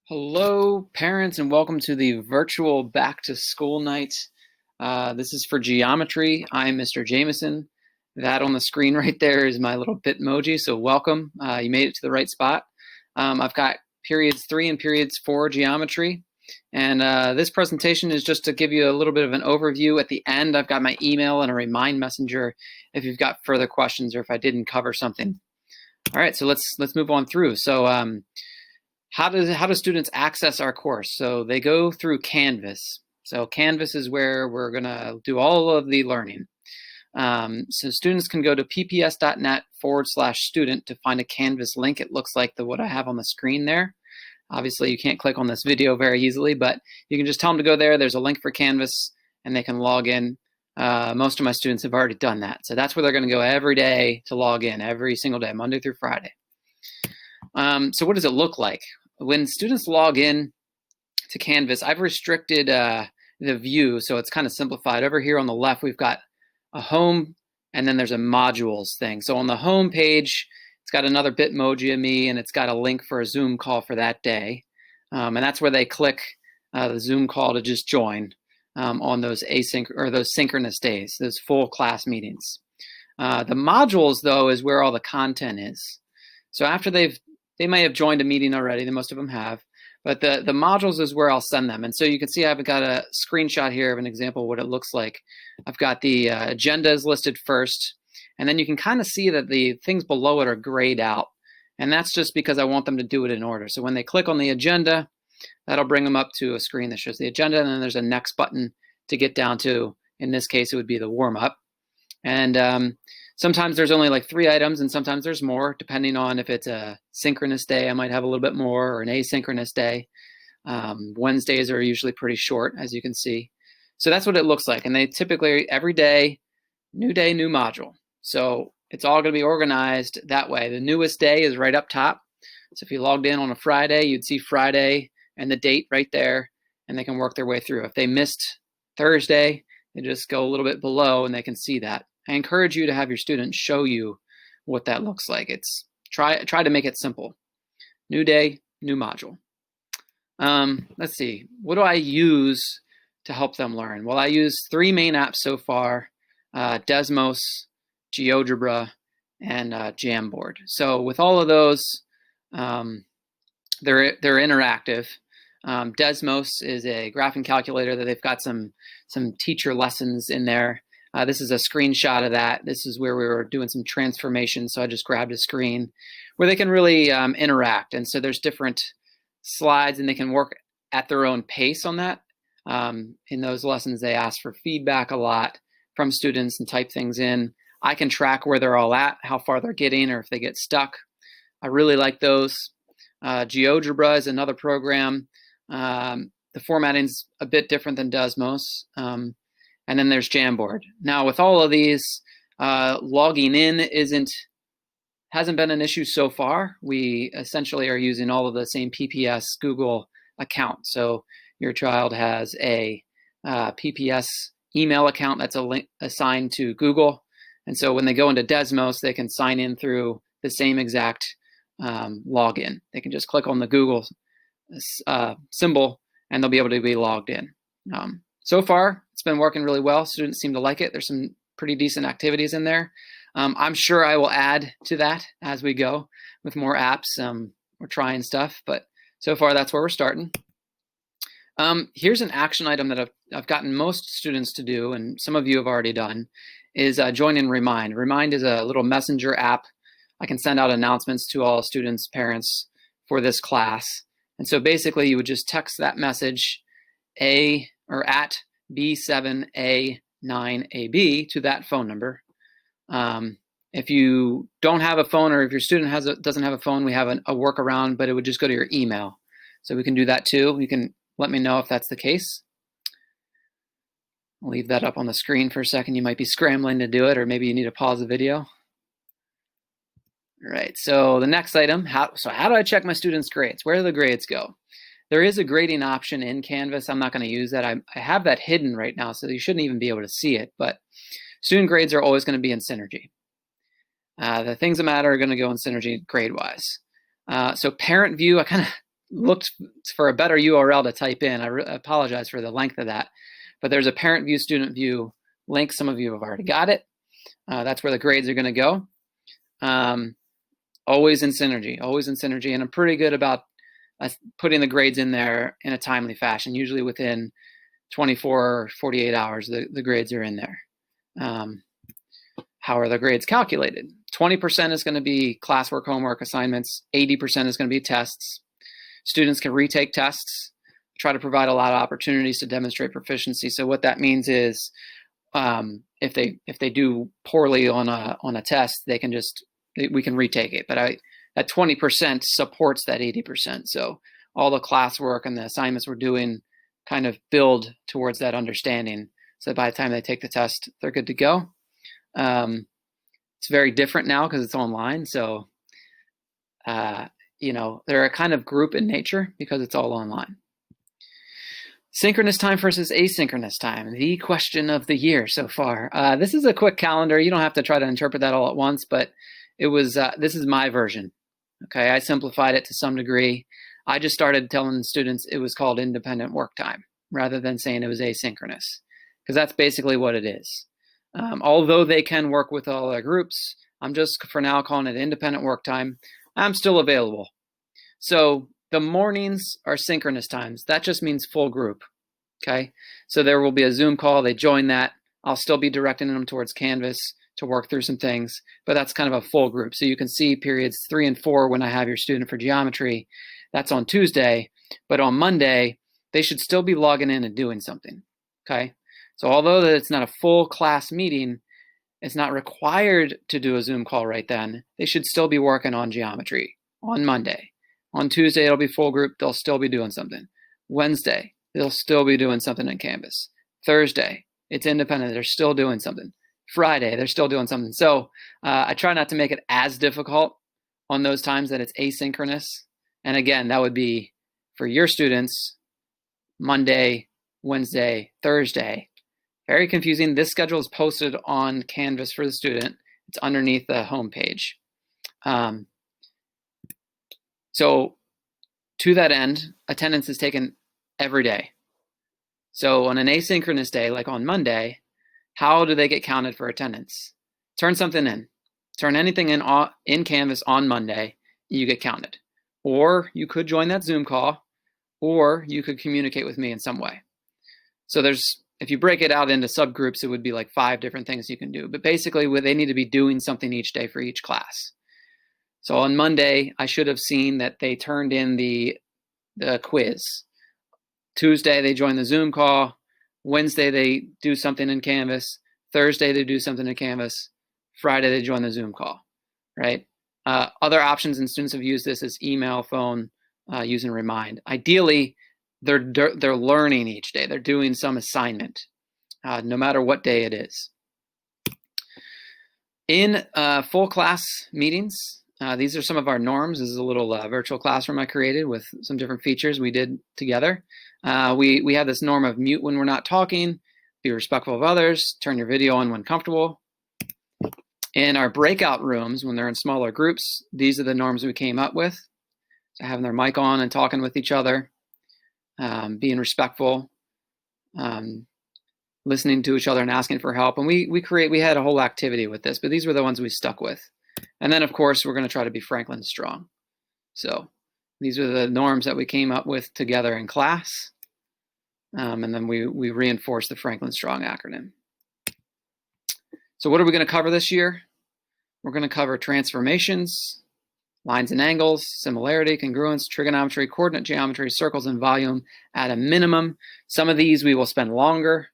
Hello, parents, and welcome to the virtual back to school night. This is for geometry. I'm Mr. Jameson. That on the screen right there is my little Bitmoji, so welcome. You made it to the right spot. I've got periods 3 and periods 4 geometry, and this presentation is just to give you a little bit of an overview. At the end, I've got my email and a remind messenger if you've got further questions or if I didn't cover something. All right, so let's move on through. So how do students access our course? So they go through Canvas. So Canvas is where we're going to do all of the learning. So students can go to pps.net/student to find a Canvas link. It looks like what I have on the screen there. Obviously, you can't click on this video very easily, but you can just tell them to go there. There's a link for Canvas, and they can log in. Most of my students have already done that. So that's where they're going to go every day to log in, every single day, Monday through Friday. So what does it look like? When students log in to Canvas, I've restricted the view, so it's kind of simplified. Over here on the left, we've got a home, and then there's a modules thing. So on the home page, it's got another Bitmoji of me, and it's got a link for a Zoom call for that day. And that's where they click the Zoom call to just join on those those synchronous days, those full class meetings. The modules, though, is where all the content is. So after they may have joined a meeting already, most of them have, but the modules is where I'll send them. And so you can see I've got a screenshot here of an example of what it looks like. I've got the agenda is listed first, and then you can kind of see that the things below it are grayed out. And that's just because I want them to do it in order. So when they click on the agenda, that'll bring them up to a screen that shows the agenda, and then there's a next button to get down to, in this case, it would be the warm-up. And sometimes there's only like 3 items, and sometimes there's more, depending on if it's a synchronous day, I might have a little bit more, or an asynchronous day. Wednesdays are usually pretty short, as you can see. So that's what it looks like. And they typically, every day, new module. So it's all going to be organized that way. The newest day is right up top. So if you logged in on a Friday, you'd see Friday and the date right there, and they can work their way through. If they missed Thursday, they just go a little bit below, and they can see that. I encourage you to have your students show you what that looks like. It's try to make it simple. New day, new module. Let's see, what do I use to help them learn? Well, I use 3 main apps so far, Desmos, GeoGebra, and Jamboard. So with all of those, they're interactive. Desmos is a graphing calculator that they've got some teacher lessons in there. This is a screenshot of that. This is where we were doing some transformation, so I just grabbed a screen where they can really interact. And so there's different slides, and they can work at their own pace on that. In those lessons, they ask for feedback a lot from students and type things in. I can track where they're all at, how far they're getting, or if they get stuck. I really like those. GeoGebra is another program. The formatting's a bit different than Desmos. And then there's Jamboard. Now, with all of these, logging in hasn't been an issue so far. We essentially are using all of the same PPS Google account. So your child has a PPS email account that's assigned to Google. And so when they go into Desmos, they can sign in through the same exact login. They can just click on the Google symbol, and they'll be able to be logged in. So far, it's been working really well. Students seem to like it. There's some pretty decent activities in there. I'm sure I will add to that as we go with more apps. We're trying stuff, but so far that's where we're starting. Here's an action item that I've gotten most students to do, and some of you have already done, is join in Remind. Remind is a little messenger app. I can send out announcements to all students, parents for this class. And so basically you would just text that message at B7A9AB to that phone number. If you don't have a phone, or if your student doesn't have a phone, we have a workaround, but it would just go to your email. So we can do that too. You can let me know if that's the case. I'll leave that up on the screen for a second. You might be scrambling to do it, or maybe you need to pause the video. All right, so the next item, how do I check my students' grades? Where do the grades go? There is a grading option in Canvas. I'm not going to use that. I have that hidden right now, so you shouldn't even be able to see it. But student grades are always going to be in Synergy. The things that matter are going to go in Synergy grade-wise. So parent view, I kind of looked for a better URL to type in. I apologize for the length of that, but there's a parent view, student view link. Some of you have already got it. That's where the grades are going to go. Always in Synergy, and I'm pretty good about putting the grades in there in a timely fashion. Usually within 24 or 48 hours, the grades are in there. How are the grades calculated? 20% is going to be classwork, homework, assignments. 80% is going to be tests. Students can retake tests, try to provide a lot of opportunities to demonstrate proficiency. So what that means is if they do poorly on a test, we can retake it. But that 20% supports that 80%. So all the classwork and the assignments we're doing kind of build towards that understanding. So by the time they take the test, they're good to go. It's very different now because it's online. So, they're a kind of group in nature because it's all online. Synchronous time versus asynchronous time, the question of the year so far. This is a quick calendar. You don't have to try to interpret that all at once, but this is my version. Okay, I simplified it to some degree. I just started telling students it was called independent work time rather than saying it was asynchronous, because that's basically what it is. Although they can work with all their groups, I'm just for now calling it independent work time. I'm still available. So the mornings are synchronous times. That just means full group. Okay, so there will be a Zoom call. They join that. I'll still be directing them towards Canvas to work through some things, but that's kind of a full group. So you can see periods 3 and 4 when I have your student for geometry. That's on Tuesday, but on Monday, they should still be logging in and doing something. Okay, so although it's not a full class meeting, it's not required to do a Zoom call right then. They should still be working on geometry on Monday. On Tuesday, it'll be full group. They'll still be doing something. Wednesday, they'll still be doing something in Canvas. Thursday, it's independent. They're still doing something. Friday, they're still doing something. So I try not to make it as difficult on those times that it's asynchronous. And again, that would be for your students, Monday, Wednesday, Thursday. Very confusing. This schedule is posted on Canvas for the student. It's underneath the home page. So to that end, attendance is taken every day. So on an asynchronous day, like on Monday, how do they get counted for attendance? Turn something in. Turn anything in Canvas on Monday, you get counted. Or you could join that Zoom call, or you could communicate with me in some way. So if you break it out into subgroups, it would be like 5 different things you can do. But basically, they need to be doing something each day for each class. So on Monday, I should have seen that they turned in the quiz. Tuesday, they join the Zoom call. Wednesday, they do something in Canvas. Thursday, they do something in Canvas. Friday, they join the Zoom call, right? Other options, and students have used this, as email, phone, using Remind. Ideally, they're learning each day. They're doing some assignment, no matter what day it is. In full class meetings, these are some of our norms. This is a little virtual classroom I created with some different features we did together. We have this norm of mute when we're not talking, be respectful of others, turn your video on when comfortable. In our breakout rooms, when they're in smaller groups, these are the norms we came up with. So having their mic on and talking with each other, being respectful, listening to each other and asking for help. And we had a whole activity with this, but these were the ones we stuck with. And then, of course, we're going to try to be Franklin strong. So these are the norms that we came up with together in class. And then we reinforced the Franklin Strong acronym. So what are we going to cover this year? We're going to cover transformations, lines and angles, similarity, congruence, trigonometry, coordinate geometry, circles and volume at a minimum. Some of these we will spend longer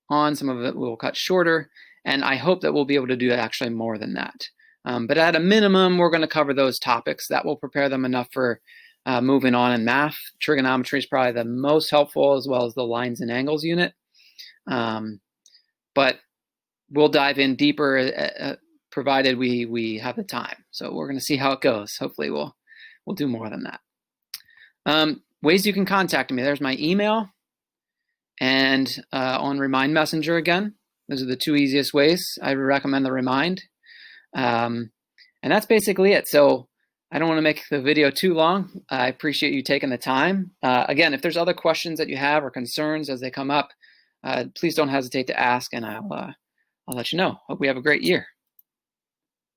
on, some of it we'll cut shorter, and I hope that we'll be able to do actually more than that. But at a minimum, we're going to cover those topics. That will prepare them enough for moving on in math. Trigonometry is probably the most helpful, as well as the lines and angles unit. But we'll dive in deeper provided we have the time. So we're going to see how it goes. Hopefully we'll do more than that. Ways you can contact me. There's my email and on Remind Messenger again. Those are the 2 easiest ways. I recommend the Remind. And that's basically it. So I don't want to make the video too long. I appreciate you taking the time. Again, if there's other questions that you have or concerns as they come up, please don't hesitate to ask, and I'll let you know. Hope we have a great year.